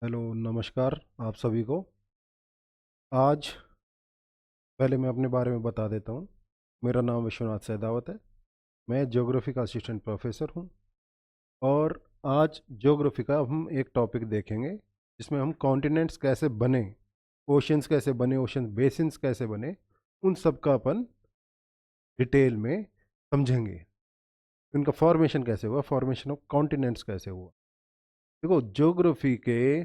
Hello, नमस्कार आप सभी को। आज पहले मैं अपने बारे में बता देता हूँ। मेरा नाम विश्वनाथ सहदावत है। मैं ज्योग्राफी का असिस्टेंट प्रोफेसर हूँ और आज ज्योग्राफी का हम एक टॉपिक देखेंगे जिसमें हम कॉन्टिनेंट्स कैसे बने, ओशंस कैसे बने, ओशन बेसिन्स कैसे बने, उन सब का अपन डिटेल में समझेंगे। उनका फॉर्मेशन कैसे हुआ, फॉर्मेशन ऑफ कॉन्टिनेंट्स कैसे हुआ। देखो, ज्योग्राफी के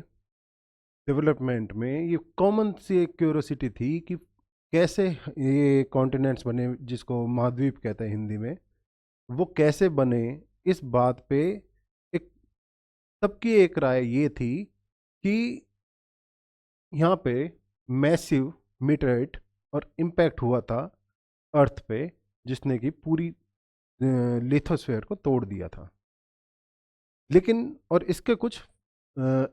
डेवलपमेंट में ये कॉमन सी एक क्यूरोसिटी थी कि कैसे ये कॉन्टिनेंट्स बने, जिसको महाद्वीप कहते हैं हिंदी में, वो कैसे बने। इस बात पे एक सबकी एक राय ये थी कि यहाँ पे मैसिव मीटराइट और इम्पैक्ट हुआ था अर्थ पे, जिसने कि पूरी लिथोस्फीयर को तोड़ दिया था। लेकिन और इसके कुछ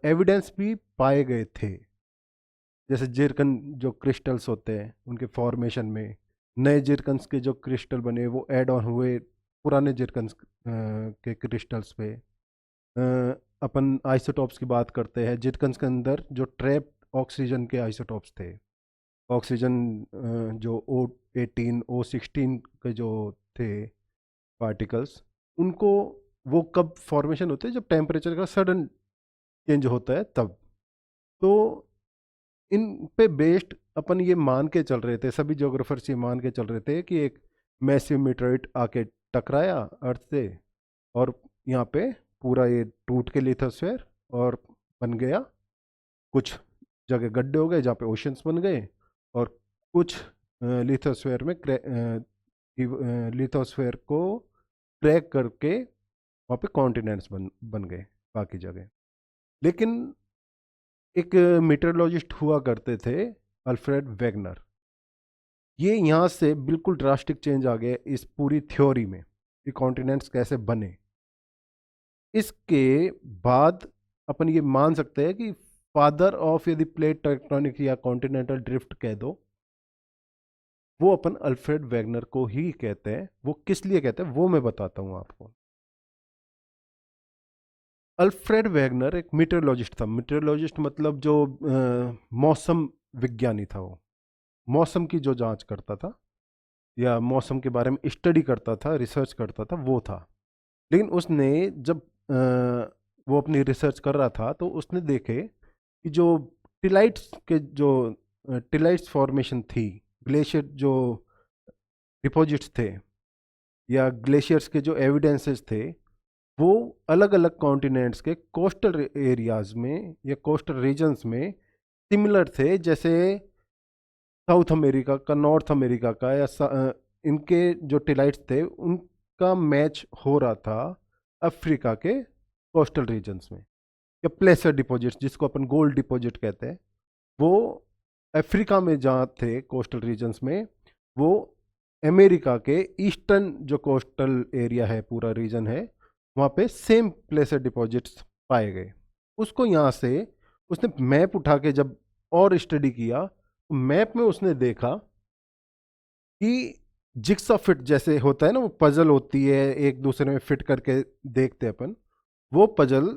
एविडेंस भी पाए गए थे, जैसे जिरकन जो क्रिस्टल्स होते हैं उनके फॉर्मेशन में, नए जिरकन्स के जो क्रिस्टल बने वो ऐड ऑन हुए पुराने जिरकन्स के क्रिस्टल्स पे। अपन आइसोटॉप्स की बात करते हैं, जिरकन्स के अंदर जो ट्रैप ऑक्सीजन के आइसोटॉप्स थे, ऑक्सीजन जो O18 O16 के जो थे पार्टिकल्स, उनको वो कब फॉर्मेशन होते हैं, जब टेम्परेचर का सडन चेंज होता है तब। तो इन पे बेस्ड अपन ये मान के चल रहे थे, सभी ज्योग्राफर्स ये मान के चल रहे थे कि एक मैसिव मीटराइट आके टकराया अर्थ से, और यहाँ पे पूरा ये टूट के लिथोस्फीयर और बन गया। कुछ जगह गड्ढे हो गए जहाँ पे ओशंस बन गए, और कुछ लिथोस्फीयर में लिथोस्फीयर को क्रैक करके वहाँ पे कॉन्टिनेंट्स बन गए बाकी जगह। लेकिन एक मीटरोलॉजिस्ट हुआ करते थे, अल्फ्रेड वेगनर। ये यहाँ से बिल्कुल ड्रास्टिक चेंज आ गया इस पूरी थ्योरी में कि कॉन्टिनेंट्स कैसे बने। इसके बाद अपन ये मान सकते हैं कि फादर ऑफ यदि प्लेट टेक्टोनिक या कॉन्टिनेंटल ड्रिफ्ट कह दो, वो अपन अल्फ्रेड वेगनर को ही कहते हैं। वो किस लिए कहते हैं वो मैं बताता हूँ आपको। अल्फ्रेड वेगनर एक मीटरोलॉजिस्ट था। मीटरोलॉजिस्ट मतलब जो मौसम विज्ञानी था। वो मौसम की जो जांच करता था या मौसम के बारे में स्टडी करता था, रिसर्च करता था, वो था। लेकिन उसने जब वो अपनी रिसर्च कर रहा था तो उसने देखे कि जो टिलाइट्स के जो टिलाइट्स फॉर्मेशन थी, ग्लेशियर जो डिपॉजिट्स थे या ग्लेशियर्स के जो एविडेंसेस थे, वो अलग अलग कॉन्टिनेंट्स के कोस्टल एरियाज में या कोस्टल रीजन्स में सिमिलर थे। जैसे साउथ अमेरिका का, नॉर्थ अमेरिका का, या इनके जो टिलाइट्स थे उनका मैच हो रहा था अफ्रीका के कोस्टल रीजन्स में। या प्लेसर डिपॉजिट्स, जिसको अपन गोल्ड डिपॉजिट कहते हैं, वो अफ्रीका में जहाँ थे कोस्टल रीजन्स में, वो अमेरिका के ईस्टर्न जो कोस्टल एरिया है, पूरा रीजन है, वहाँ पे सेम प्लेसर डिपॉजिट्स पाए गए। उसको यहाँ से उसने मैप उठा के जब और स्टडी किया, तो मैप में उसने देखा कि जिक्सा फिट जैसे होता है ना, वो पजल होती है एक दूसरे में फिट करके देखते हैं अपन, वो पजल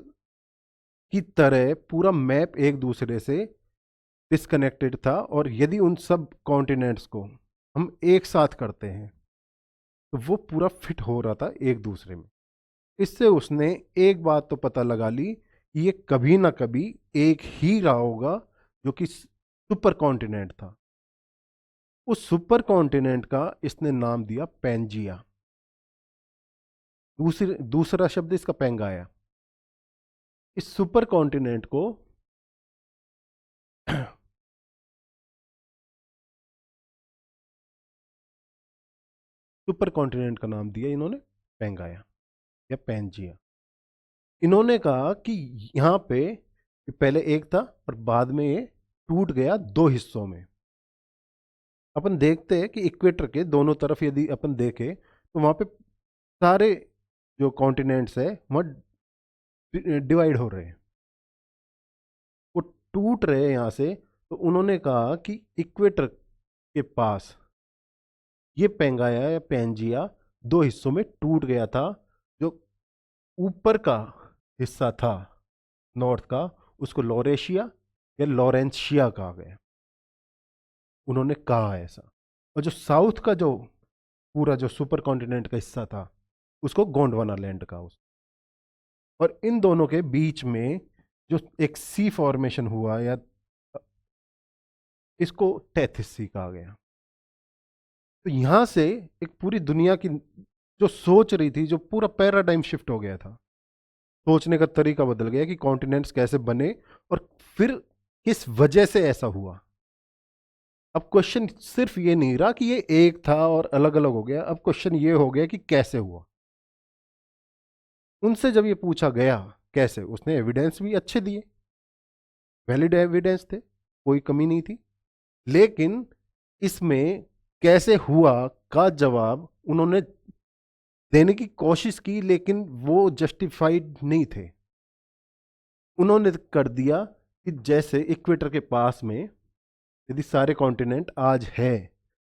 की तरह पूरा मैप एक दूसरे से डिस्कनेक्टेड था। और यदि उन सब कॉन्टिनेंट्स को हम एक साथ करते हैं तो वो पूरा फिट हो रहा था एक दूसरे में। इससे उसने एक बात तो पता लगा ली कि ये कभी ना कभी एक ही रहा होगा, जो कि सुपर कॉन्टिनेंट था। उस सुपर कॉन्टिनेंट का इसने नाम दिया पैंजिया। दूसरा शब्द इसका पेंगाया। इस सुपर कॉन्टिनेंट को सुपर कॉन्टिनेंट का नाम दिया इन्होंने पेंगाया या पैंजिया। इन्होंने कहा कि यहाँ पे पहले एक था और बाद में ये टूट गया दो हिस्सों में। अपन देखते हैं कि इक्वेटर के दोनों तरफ यदि अपन देखें तो वहाँ पे सारे जो कॉन्टिनेंट्स है वहाँ डिवाइड हो रहे हैं, वो टूट रहे हैं यहाँ से। तो उन्होंने कहा कि इक्वेटर के पास ये पेंगाया या पेंजिया दो हिस्सों में टूट गया था। जो ऊपर का हिस्सा था नॉर्थ का, उसको लॉरेशिया या लॉरेंशिया कहा गया, उन्होंने कहा ऐसा। और जो साउथ का जो पूरा जो सुपर कॉन्टिनेंट का हिस्सा था उसको गोंडवाना लैंड कहा उस। और इन दोनों के बीच में जो एक सी फॉर्मेशन हुआ या इसको टेथिस सी कहा गया। तो यहां से एक पूरी दुनिया की जो सोच रही थी, जो पूरा पैराडाइम शिफ्ट हो गया था, सोचने का तरीका बदल गया कि कॉन्टिनेंट्स कैसे बने और फिर किस वजह से ऐसा हुआ। अब क्वेश्चन सिर्फ ये नहीं रहा कि ये एक था और अलग अलग हो गया, अब क्वेश्चन ये हो गया कि कैसे हुआ। उनसे जब ये पूछा गया कैसे, उसने एविडेंस भी अच्छे दिए, वैलिड एविडेंस थे, कोई कमी नहीं थी। लेकिन इसमें कैसे हुआ का जवाब उन्होंने देने की कोशिश की, लेकिन वो जस्टिफाइड नहीं थे। उन्होंने कर दिया कि जैसे इक्वेटर के पास में यदि सारे कॉन्टिनेंट आज है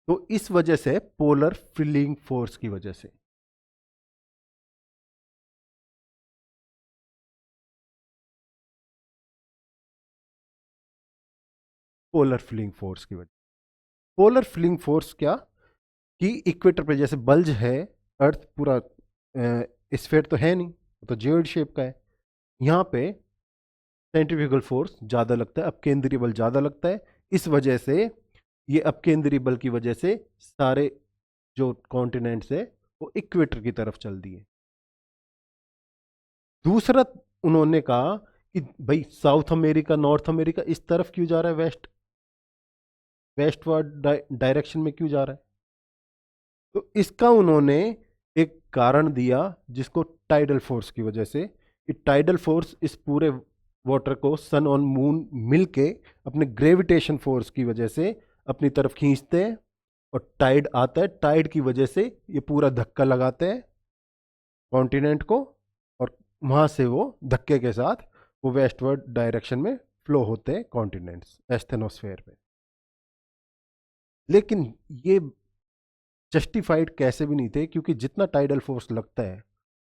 तो इस वजह से पोलर फिलिंग फोर्स की वजह से। पोलर फिलिंग फोर्स की वजह। पोलर फिलिंग फोर्स क्या कि इक्वेटर पे जैसे बल्ज है, अर्थ पूरा स्फेयर तो है नहीं, तो जियोइड शेप का है। यहाँ पे सेंट्रीफ्यूगल फोर्स ज़्यादा लगता है, अपकेंद्रीय बल ज़्यादा लगता है। इस वजह से ये अपकेंद्रीय बल की वजह से सारे जो कॉन्टिनेंट्स है वो इक्वेटर की तरफ चल दिए। दूसरा उन्होंने कहा कि भाई साउथ अमेरिका नॉर्थ अमेरिका इस तरफ क्यों जा रहा है, वेस्टवर्ड डायरेक्शन में क्यों जा रहा है। तो इसका उन्होंने एक कारण दिया जिसको टाइडल फोर्स की वजह से, कि टाइडल फोर्स इस पूरे वाटर को सन और मून मिलके अपने ग्रेविटेशन फोर्स की वजह से अपनी तरफ खींचते हैं और टाइड आता है, टाइड की वजह से ये पूरा धक्का लगाते हैं कॉन्टिनेंट को और वहां से वो धक्के के साथ वो वेस्टवर्ड डायरेक्शन में फ्लो होते हैं कॉन्टिनेंट्स एस्थेनोस्फेयर में। लेकिन ये जस्टिफाइड कैसे भी नहीं थे, क्योंकि जितना टाइडल फोर्स लगता है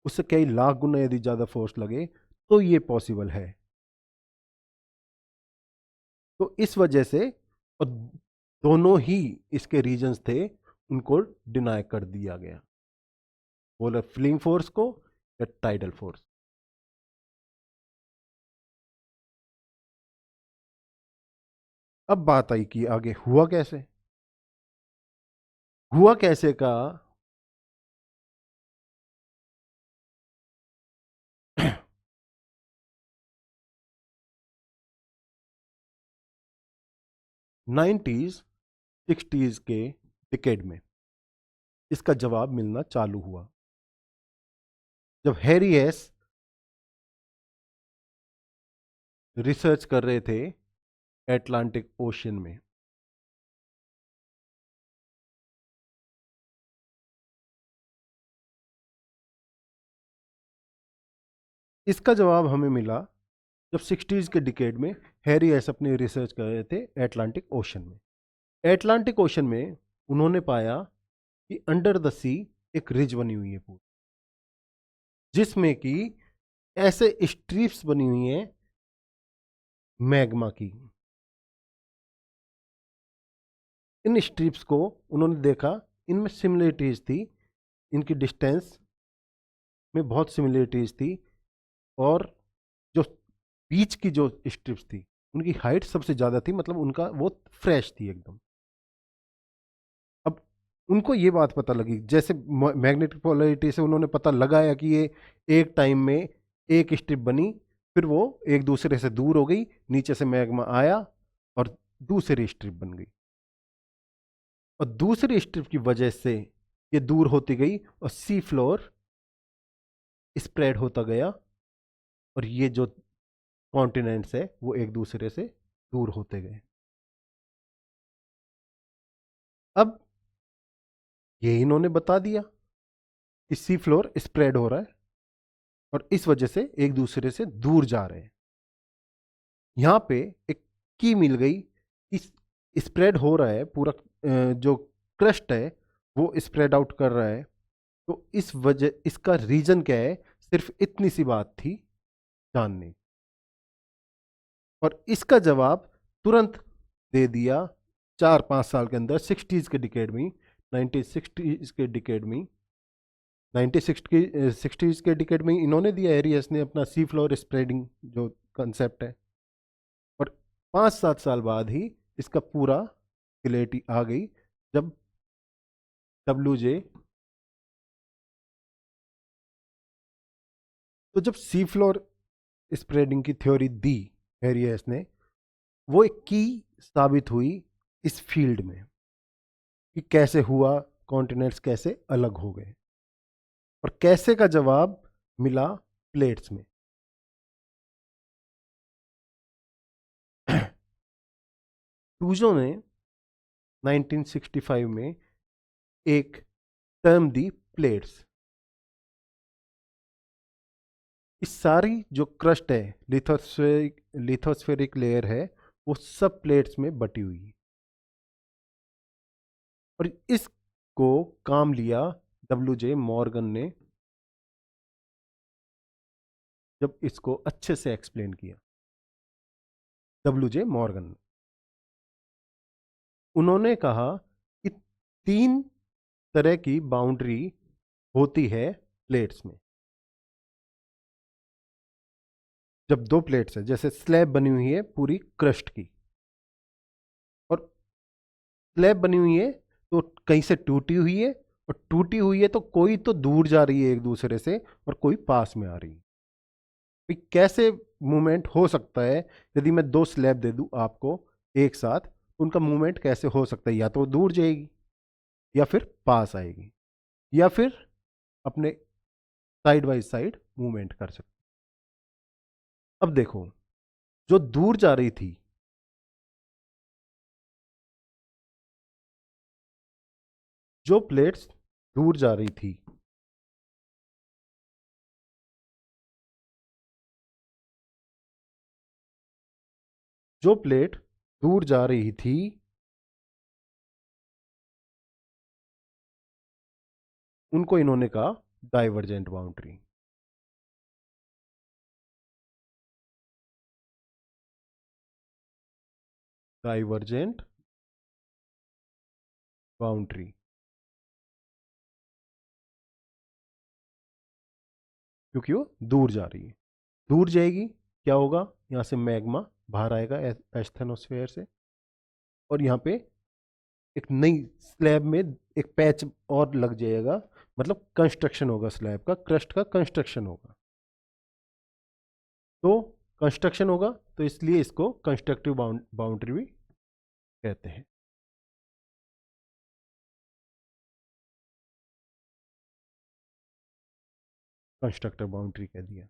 उससे कई लाख गुना यदि ज़्यादा फोर्स लगे तो ये पॉसिबल है। तो इस वजह से और दोनों ही इसके रीजंस थे, उनको डिनाई कर दिया गया, पोलर फिलिंग फोर्स को या टाइडल फोर्स। अब बात आई कि आगे हुआ कैसे। हुआ कैसे का 90s 60s के डिकेड में इसका जवाब मिलना चालू हुआ, जब हैरी एस रिसर्च कर रहे थे एटलांटिक ओशन में। इसका जवाब हमें मिला जब 60s के डिकेड में हैरी एस अपनी रिसर्च कर रहे थे एटलांटिक ओशन में। एटलांटिक ओशन में उन्होंने पाया कि अंडर द सी एक रिज बनी हुई है पूरी, जिसमें कि ऐसे स्ट्रिप्स बनी हुई हैं मैग्मा की। इन स्ट्रिप्स को उन्होंने देखा, इनमें सिमिलरिटीज थी, इनकी डिस्टेंस में बहुत सिमिलरिटीज थी, और जो बीच की जो स्ट्रिप्स थी उनकी हाइट सबसे ज़्यादा थी, मतलब उनका वो फ्रेश थी एकदम। अब उनको ये बात पता लगी, जैसे मैग्नेटिक पोलैरिटी से उन्होंने पता लगाया कि ये एक टाइम में एक स्ट्रिप बनी, फिर वो एक दूसरे से दूर हो गई, नीचे से मैग्मा आया और दूसरी स्ट्रिप बन गई, और दूसरी स्ट्रिप की वजह से ये दूर होती गई और सी फ्लोर स्प्रेड होता गया, और ये जो कॉन्टिनेंट्स है वो एक दूसरे से दूर होते गए। अब ये इन्होंने बता दिया कि सी फ्लोर स्प्रेड हो रहा है और इस वजह से एक दूसरे से दूर जा रहे हैं। यहां पे एक की मिल गई कि स्प्रेड हो रहा है पूरा, जो क्रस्ट है वो स्प्रेड आउट कर रहा है। तो इस वजह इसका रीजन क्या है, सिर्फ इतनी सी बात थी जानने। और इसका जवाब तुरंत दे दिया 4-5 साल के अंदर, 60s के डिकेड में, 1960s के डिकेड में, 1960s के डिकेड में इन्होंने दिया, एरियस ने, अपना सी फ्लोर स्प्रेडिंग जो कंसेप्ट है। और 5-7 साल बाद ही इसका पूरा क्लियरिटी आ गई, जब WJ, तो जब सी फ्लोर स्प्रेडिंग की थ्योरी दी एरियस ने, वो एक की साबित हुई इस फील्ड में कि कैसे हुआ, कॉन्टिनेंट्स कैसे अलग हो गए, और कैसे का जवाब मिला प्लेट्स में। टूजो ने 1965 में एक टर्म दी, प्लेट्स। इस सारी जो क्रस्ट है, लिथोस्फेरिक लेयर है, वो सब प्लेट्स में बटी हुई है। और इसको काम लिया WJ मॉर्गन ने, जब इसको अच्छे से एक्सप्लेन किया WJ मॉर्गन ने। उन्होंने कहा कि 3 तरह की बाउंड्री होती है प्लेट्स में। जब 2 प्लेट्स है, जैसे स्लैब बनी हुई है पूरी क्रस्ट की, और स्लैब बनी हुई है तो कहीं से टूटी हुई है, और टूटी हुई है तो कोई तो दूर जा रही है एक दूसरे से और कोई पास में आ रही है। भाई कैसे मूवमेंट हो सकता है? यदि मैं 2 स्लैब दे दूं आपको एक साथ, उनका मूवमेंट कैसे हो सकता है? या तो दूर जाएगी, या फिर पास आएगी, या फिर अपने साइड बाई साइड मूवमेंट कर सकते। अब देखो, जो दूर जा रही थी, जो प्लेट्स दूर जा रही थी, जो प्लेट दूर जा रही थी, उनको इन्होंने कहा डाइवर्जेंट बाउंड्री। डाइवर्जेंट बाउंड्री, क्योंकि वो दूर जा रही है। दूर जाएगी, क्या होगा? यहां से मैग्मा बाहर आएगा एस्थेनोस्फेयर से, और यहाँ पे एक नई स्लैब में एक पैच और लग जाएगा, मतलब कंस्ट्रक्शन होगा, स्लैब का, क्रस्ट का कंस्ट्रक्शन होगा। तो कंस्ट्रक्शन होगा, तो इसलिए इसको कंस्ट्रक्टिव बाउंड्री भी कहते हैं। कंस्ट्रक्टिव बाउंड्री कह दिया।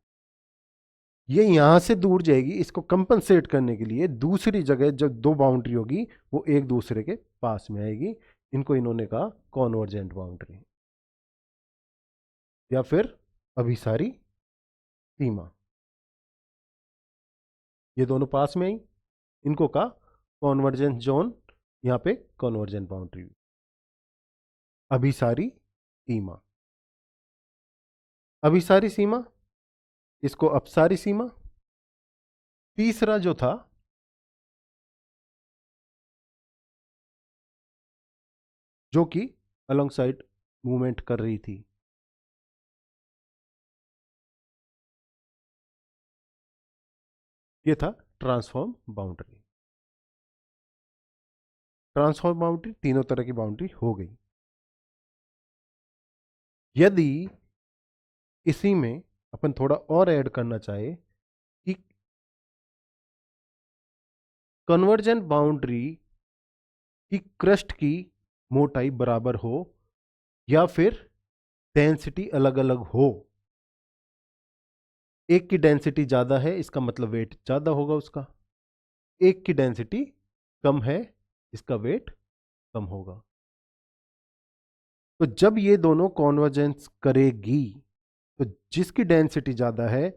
ये यहां से दूर जाएगी, इसको कंपनसेट करने के लिए दूसरी जगह जब 2 बाउंड्री होगी, वो एक दूसरे के पास में आएगी। इनको इन्होंने कहा कॉन्वर्जेंट बाउंड्री, या फिर अभिसारी सीमा। ये दोनों पास में आई, इनको कहा कॉन्वर्जेंट जोन, यहाँ पे कॉन्वर्जेंट बाउंड्री। अभिसारी सीमा, अभिसारी सीमा, इसको अपसारी सीमा। तीसरा जो था, जो कि अलोंग साइड मूवमेंट कर रही थी, ये था ट्रांसफॉर्म बाउंड्री। ट्रांसफॉर्म बाउंड्री, तीनों तरह की बाउंड्री हो गई। यदि इसी में अपन थोड़ा और ऐड करना चाहे कि कन्वर्जेंट बाउंड्री की क्रस्ट की मोटाई बराबर हो, या फिर डेंसिटी अलग अलग हो। एक की डेंसिटी ज्यादा है, इसका मतलब वेट ज्यादा होगा उसका। एक की डेंसिटी कम है, इसका वेट कम होगा। तो जब ये दोनों कॉन्वर्जेंस करेगी, तो जिसकी डेंसिटी ज्यादा है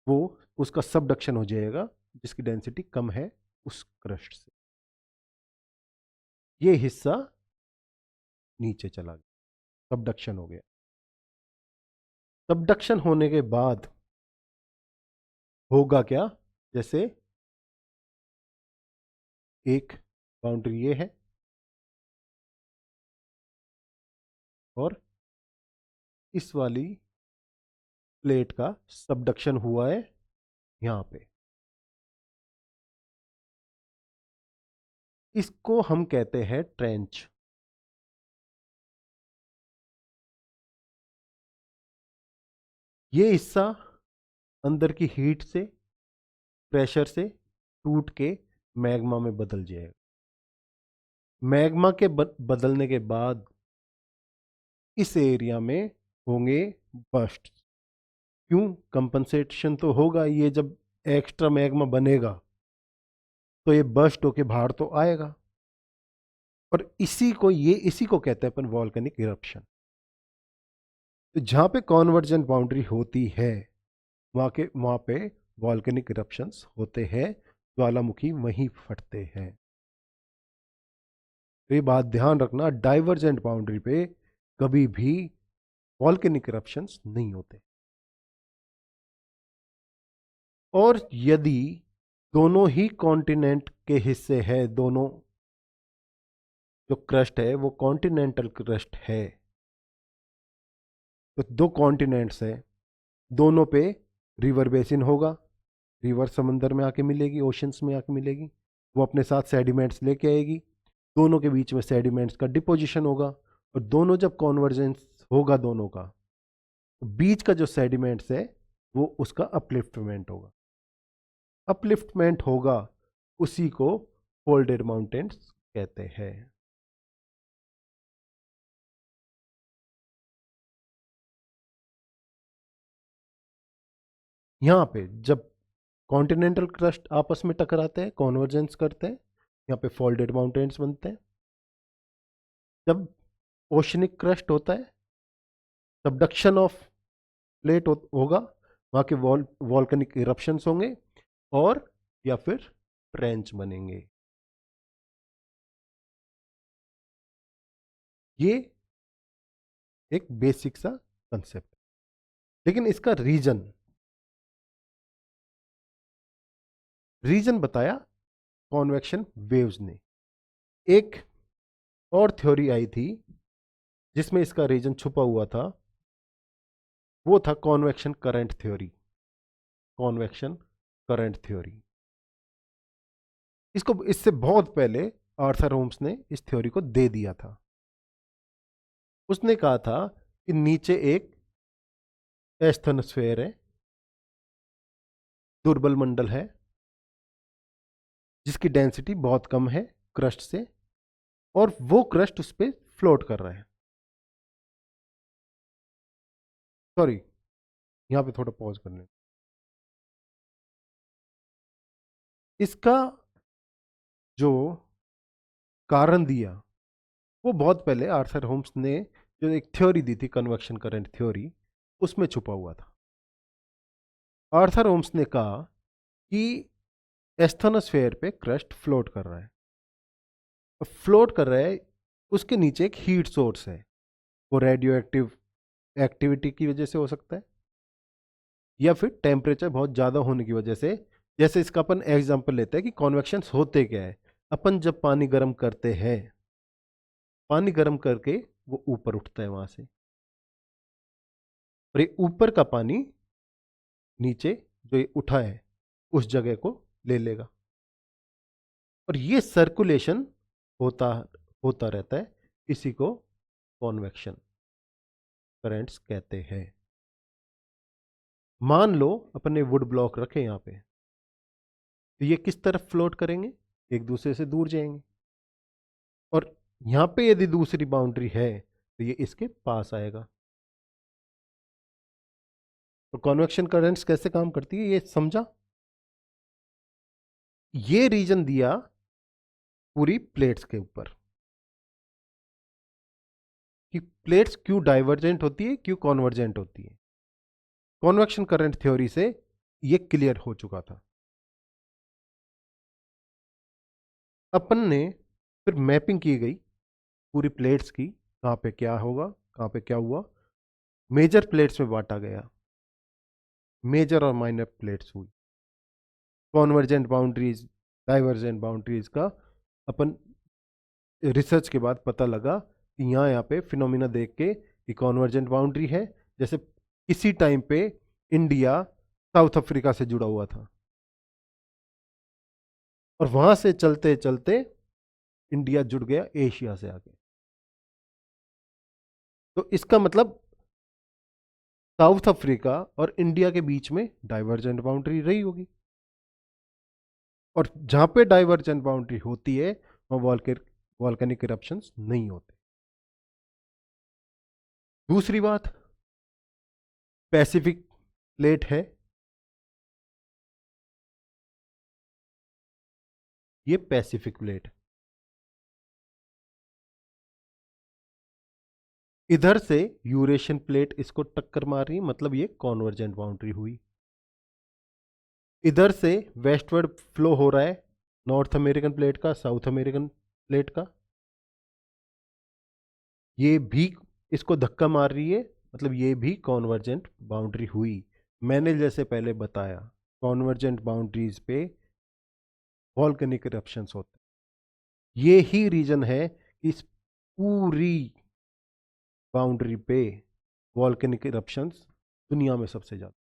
वो, उसका सबडक्शन हो जाएगा, जिसकी डेंसिटी कम है उस क्रस्ट से। ये हिस्सा नीचे चला गया, सबडक्शन हो गया। सबडक्शन होने के बाद होगा क्या? जैसे एक बाउंड्री ये है और इस वाली प्लेट का सबडक्शन हुआ है यहां पे। इसको हम कहते हैं ट्रेंच। ये हिस्सा अंदर की हीट से, प्रेशर से टूट के मैग्मा में बदल जाएगा। मैग्मा के बदलने के बाद इस एरिया में होंगे बर्स्ट। क्यों? कंपनसेशन तो होगा, ये जब एक्स्ट्रा मैग्मा बनेगा तो ये बर्स्ट होके बाहर तो आएगा। और इसी को कहते हैं अपन वॉल्केनिक इरप्शन। तो जहां पे कॉन्वर्जेंट बाउंड्री होती है वहां पे वॉल्केनिक इरप्शंस होते हैं, ज्वालामुखी वहीं फटते हैं। तो ये बात ध्यान रखना, डाइवर्जेंट बाउंड्री पे कभी भी वॉल्केनिक इरप्शंस नहीं होते। और यदि दोनों ही कॉन्टिनेंट के हिस्से है, दोनों जो क्रस्ट है वो कॉन्टिनेंटल क्रस्ट है, तो दो कॉन्टिनेंट्स है, दोनों पे रिवर बेसिन होगा। रिवर समंदर में आके मिलेगी, ओशंस में आके मिलेगी, वो अपने साथ सेडिमेंट्स लेके आएगी। दोनों के बीच में सेडिमेंट्स का डिपोजिशन होगा और दोनों जब कॉन्वर्जेंस होगा दोनों का, तो बीच का जो सेडिमेंट्स है वो उसका अपलिफ्टमेंट होगा। अपलिफ्टमेंट होगा उसी को फोल्डेड माउंटेन्स कहते हैं। यहां पे जब कॉन्टिनेंटल क्रस्ट आपस में टकराते हैं, कॉन्वर्जेंस करते हैं, यहाँ पे फोल्डेड माउंटेन्स बनते हैं। जब ओशनिक क्रस्ट होता है, सबडक्शन ऑफ प्लेट होगा, वहां के वॉल्केनिक इरप्शंस होंगे और या फिर ट्रेंच बनेंगे। ये एक बेसिक सा कंसेप्ट, लेकिन इसका रीजन बताया कॉन्वेक्शन वेव्स ने। एक और थ्योरी आई थी जिसमें इसका रीजन छुपा हुआ था, वो था convection current theory. Convection current theory, इसको इससे बहुत पहले आर्थर होम्स ने इस थ्योरी को दे दिया था। उसने कहा था कि नीचे एक एस्थनोस्फेयर है, दुर्बल मंडल है, जिसकी डेंसिटी बहुत कम है क्रस्ट से, और वो क्रस्ट उस पर फ्लोट कर रहा है। सॉरी, यहां पे थोड़ा पॉज करने। इसका जो कारण दिया वो बहुत पहले आर्थर होम्स ने जो एक थ्योरी दी थी, कन्वेक्शन करंट थ्योरी, उसमें छुपा हुआ था। आर्थर होम्स ने कहा कि एस्थनोस्फेयर पे क्रस्ट फ्लोट कर रहा है, फ्लोट कर रहा है, उसके नीचे एक हीट सोर्स है। वो रेडियो एक्टिव एक्टिविटी की वजह से हो सकता है या फिर टेम्परेचर बहुत ज़्यादा होने की वजह से। जैसे इसका अपन एग्जांपल लेते हैं कि कॉन्वेक्शन होते क्या है। अपन जब पानी गर्म करते हैं, पानी गर्म करके वो ऊपर उठता है वहां से, और ये ऊपर का पानी नीचे जो ये उठा है उस जगह को ले लेगा, और ये सर्कुलेशन होता होता रहता है। इसी को कॉन्वेक्शन करंट्स कहते हैं। मान लो अपन ने वुड ब्लॉक रखे यहां पे, तो ये किस तरफ फ्लोट करेंगे? एक दूसरे से दूर जाएंगे। और यहां पे यदि दूसरी बाउंड्री है तो ये इसके पास आएगा। तो कॉन्वेक्शन करंट्स कैसे काम करती है ये समझा? ये रीजन दिया पूरी प्लेट्स के ऊपर कि प्लेट्स क्यों डाइवर्जेंट होती है, क्यों कॉन्वर्जेंट होती है। कॉन्वेक्शन करंट थ्योरी से ये क्लियर हो चुका था। अपन ने फिर मैपिंग की गई पूरी प्लेट्स की, कहां पे क्या होगा, कहां पे क्या हुआ। मेजर प्लेट्स में बांटा गया, मेजर और माइनर प्लेट्स हुई, कॉन्वर्जेंट बाउंड्रीज, डाइवर्जेंट बाउंड्रीज का अपन रिसर्च के बाद पता लगा कि यहाँ पे फिनोमिना देख के कि कॉन्वर्जेंट बाउंड्री है, जैसे किसी टाइम पे इंडिया साउथ अफ्रीका से जुड़ा हुआ था और वहां से चलते चलते इंडिया जुड़ गया एशिया से आके। तो इसका मतलब साउथ अफ्रीका और इंडिया के बीच में डाइवर्जेंट बाउंड्री रही होगी, और जहां पे डाइवर्जेंट बाउंड्री होती है वहां वॉल्केनिक इरप्शंस नहीं होते। दूसरी बात, पैसिफिक प्लेट है, ये पैसिफिक प्लेट, इधर से यूरेशियन प्लेट इसको टक्कर मार रही है, मतलब ये कॉन्वर्जेंट बाउंड्री हुई। इधर से वेस्टवर्ड फ्लो हो रहा है नॉर्थ अमेरिकन प्लेट का, साउथ अमेरिकन प्लेट का, ये भी इसको धक्का मार रही है, मतलब ये भी कॉन्वर्जेंट बाउंड्री हुई। मैंने जैसे पहले बताया, कॉन्वर्जेंट बाउंड्रीज पे वॉल्केनिक इरप्शंस होते हैं। ये ही रीजन है कि इस पूरी बाउंड्री पे वॉल्केनिक इरप्शंस दुनिया में सबसे ज्यादा,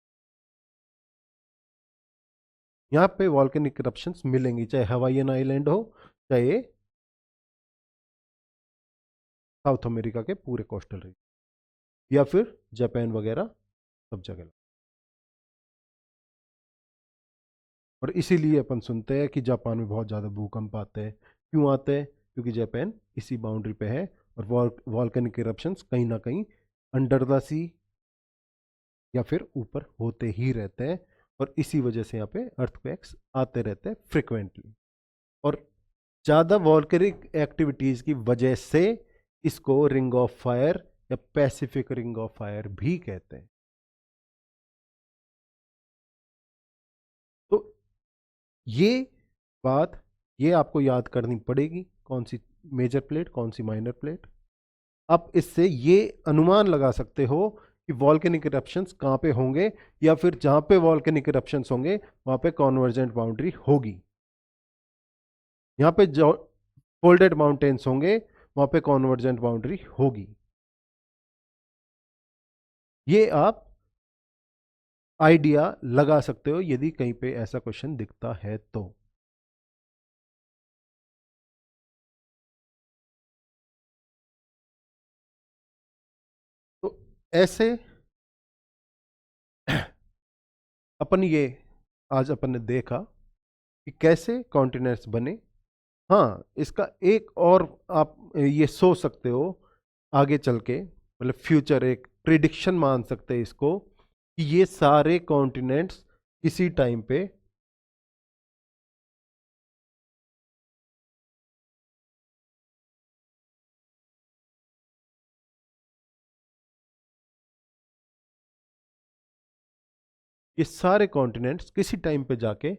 यहाँ पे वॉल्केनिक इरप्शंस मिलेंगी, चाहे हवाईयन आइलैंड हो, चाहे साउथ अमेरिका के पूरे कोस्टल रीजन, या फिर जापान वगैरह, सब जगह। और इसीलिए अपन सुनते हैं कि जापान में बहुत ज़्यादा भूकंप आते हैं। क्यों आते हैं? क्योंकि जापान इसी बाउंड्री पे है और वॉल्केनिक इरप्शंस कहीं ना कहीं अंडर द सी या फिर ऊपर होते ही रहते हैं, और इसी वजह से यहाँ पे अर्थक्वेक्स आते रहते हैं फ्रिक्वेंटली। और ज़्यादा वॉल्केनिक एक्टिविटीज़ की वजह से इसको रिंग ऑफ फायर या पैसिफिक रिंग ऑफ फायर भी कहते हैं। तो ये बात, ये आपको याद करनी पड़ेगी, कौन सी मेजर प्लेट कौन सी माइनर प्लेट। आप इससे ये अनुमान लगा सकते हो कि वॉल्केनिक इरप्शंस कहाँ पे होंगे, या फिर जहाँ पे वॉल्केनिक इरप्शंस होंगे वहाँ पे कॉन्वर्जेंट बाउंड्री होगी। यहाँ पे जो फोल्डेड माउंटेन्स होंगे वहाँ पे कॉन्वर्जेंट बाउंड्री होगी। ये आप आइडिया लगा सकते हो यदि कहीं पे ऐसा क्वेश्चन दिखता है तो। तो ऐसे अपन ये आज अपन ने देखा कि कैसे कॉन्टिनेंट्स बने। हाँ, इसका एक और आप ये सोच सकते हो आगे चल के, मतलब फ्यूचर एक प्रिडिक्शन मान सकते हैं इसको, कि ये सारे कॉन्टिनेंट्स किसी टाइम पे ये सारे कॉन्टिनेंट्स किसी टाइम पे जाके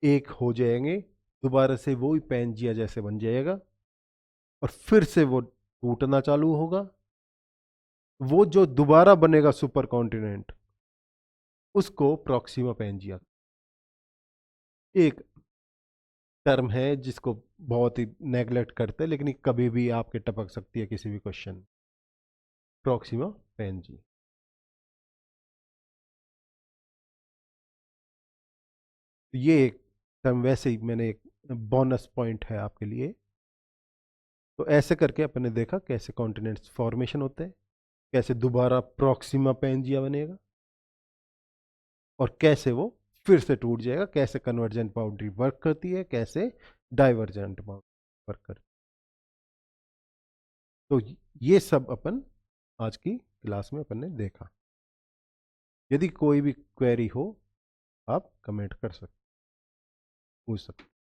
एक हो जाएंगे, दोबारा से वो ही पैंजिया जैसे बन जाएगा, और फिर से वो टूटना चालू होगा। वो जो दोबारा बनेगा सुपर कॉन्टिनेंट, उसको प्रॉक्सिमा पैंजिया, एक टर्म है जिसको बहुत ही नेगलेक्ट करते हैं, लेकिन ये कभी भी आपके टपक सकती है किसी भी क्वेश्चन, प्रॉक्सिमा पैंजिया। ये एक टर्म वैसे ही मैंने एक बोनस पॉइंट है आपके लिए। तो ऐसे करके अपन ने देखा कैसे कॉन्टिनेंट्स फॉर्मेशन होते हैं, कैसे दोबारा प्रॉक्सिमा पैंजिया बनेगा, और कैसे वो फिर से टूट जाएगा, कैसे कन्वर्जेंट बाउंड्री वर्क करती है, कैसे डाइवर्जेंट बाउंड्री वर्क करती है। तो ये सब अपन आज की क्लास में अपन ने देखा। यदि कोई भी क्वेरी हो आप कमेंट कर सकते, पूछ सकते।